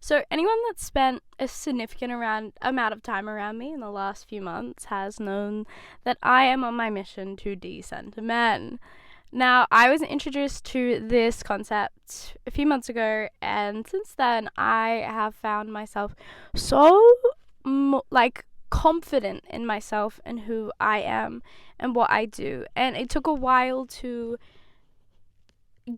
So anyone that's spent a significant amount of time around me in the last few months has known that I am on my mission to decenter men. Now, I was introduced to this concept a few months ago, and since then I have found myself so confident in myself and who I am and what I do. And it took a while to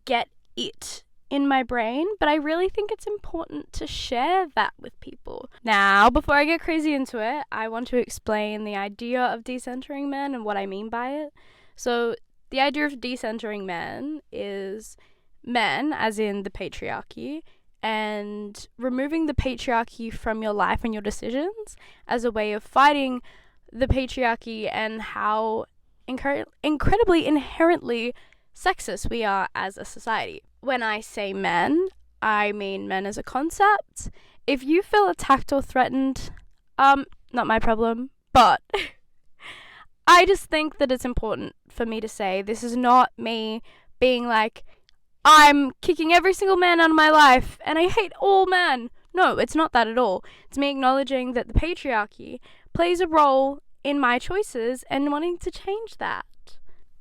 get it in my brain, but I really think it's important to share that with people. Now, before I get crazy into it, I want to explain the idea of decentering men and what I mean by it. So, the idea of decentering men is men, as in the patriarchy, and removing the patriarchy from your life and your decisions as a way of fighting the patriarchy and how incredibly inherently sexist we are as a society. When I say men, I mean men as a concept. If you feel attacked or threatened, not my problem, but I just think that it's important for me to say this is not me being like, I'm kicking every single man out of my life and I hate all men. No, it's not that at all. It's me acknowledging that the patriarchy plays a role in my choices and wanting to change that.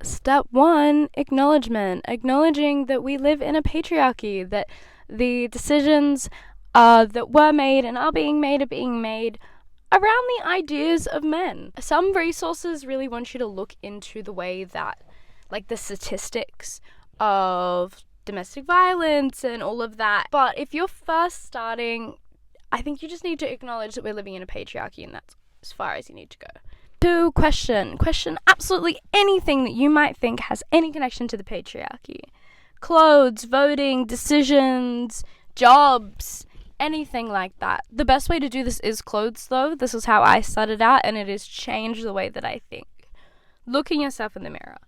Step 1, acknowledgement. Acknowledging that we live in a patriarchy, that the decisions that were made and are being made around the ideas of men. Some resources really want you to look into the way that, like, the statistics of domestic violence and all of that. But if you're first starting, I think you just need to acknowledge that we're living in a patriarchy, and that's as far as you need to go. 2, question absolutely anything that you might think has any connection to the patriarchy. Clothes, voting, decisions, jobs, anything like that. The best way to do this is clothes, though. This is how I started out, and it has changed the way that I think. Looking yourself in the mirror.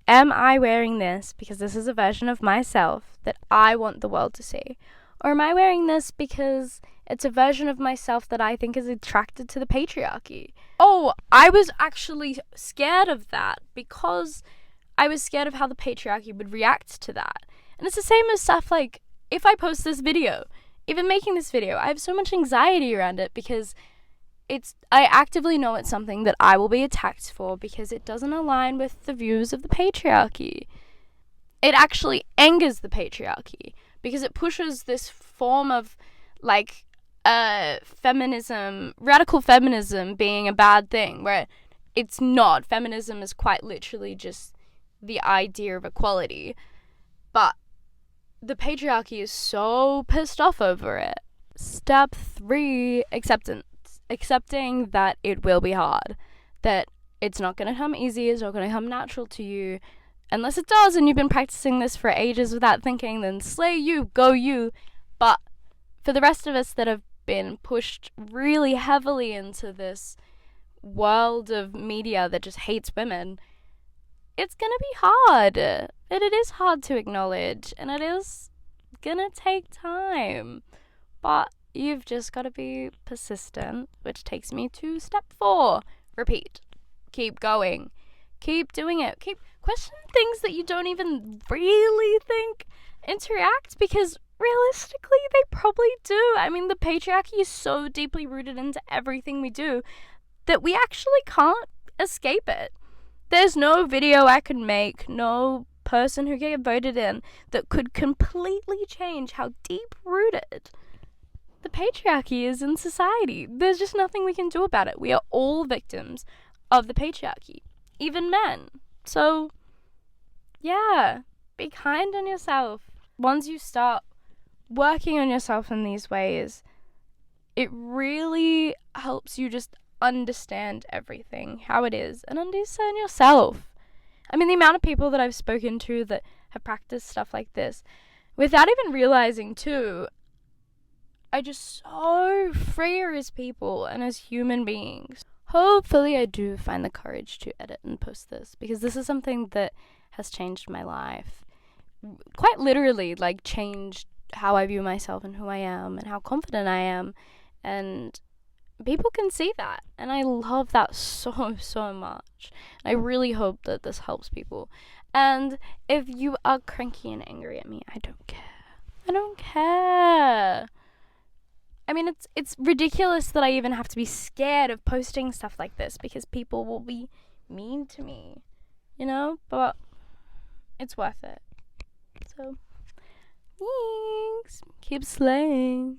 Am I wearing this because this is a version of myself that I want the world to see? Or am I wearing this because it's a version of myself that I think is attracted to the patriarchy? Oh, I was actually scared of that because I was scared of how the patriarchy would react to that. And it's the same as stuff like, if I post this video, even making this video, I have so much anxiety around it because I actively know it's something that I will be attacked for because it doesn't align with the views of the patriarchy. It actually angers the patriarchy because it pushes this form of, like, feminism, radical feminism being a bad thing, where it's not. Feminism is quite literally just the idea of equality. But the patriarchy is so pissed off over it. Step 3, acceptance. Accepting that it will be hard. That it's not going to come easy, it's not going to come natural to you. Unless it does and you've been practicing this for ages without thinking, then slay you, go you. But for the rest of us that have been pushed really heavily into this world of media that just hates women, it's gonna be hard. And it is hard to acknowledge, and it is gonna take time. But you've just gotta be persistent, which takes me to step 4. Repeat. Keep going. Keep doing it. Keep questioning things that you don't even really think interact, because realistically, they probably do. I mean, the patriarchy is so deeply rooted into everything we do that we actually can't escape it. There's no video I could make, no person who get voted in that could completely change how deep-rooted the patriarchy is in society. There's just nothing we can do about it. We are all victims of the patriarchy, even men. So, yeah, be kind on yourself. Once you start working on yourself in these ways, it really helps you just understand everything, how it is, and understand yourself. I mean, the amount of people that I've spoken to that have practiced stuff like this, without even realizing too, are just so freer as people and as human beings. Hopefully I do find the courage to edit and post this, because this is something that has changed my life. Quite literally, like, changed how I view myself and who I am and how confident I am. And people can see that. And I love that so, so much. I really hope that this helps people. And if you are cranky and angry at me, I don't care. I don't care. mean, it's ridiculous that I even have to be scared of posting stuff like this because people will be mean to me, you know? But it's worth it. So, thanks. Keep slaying.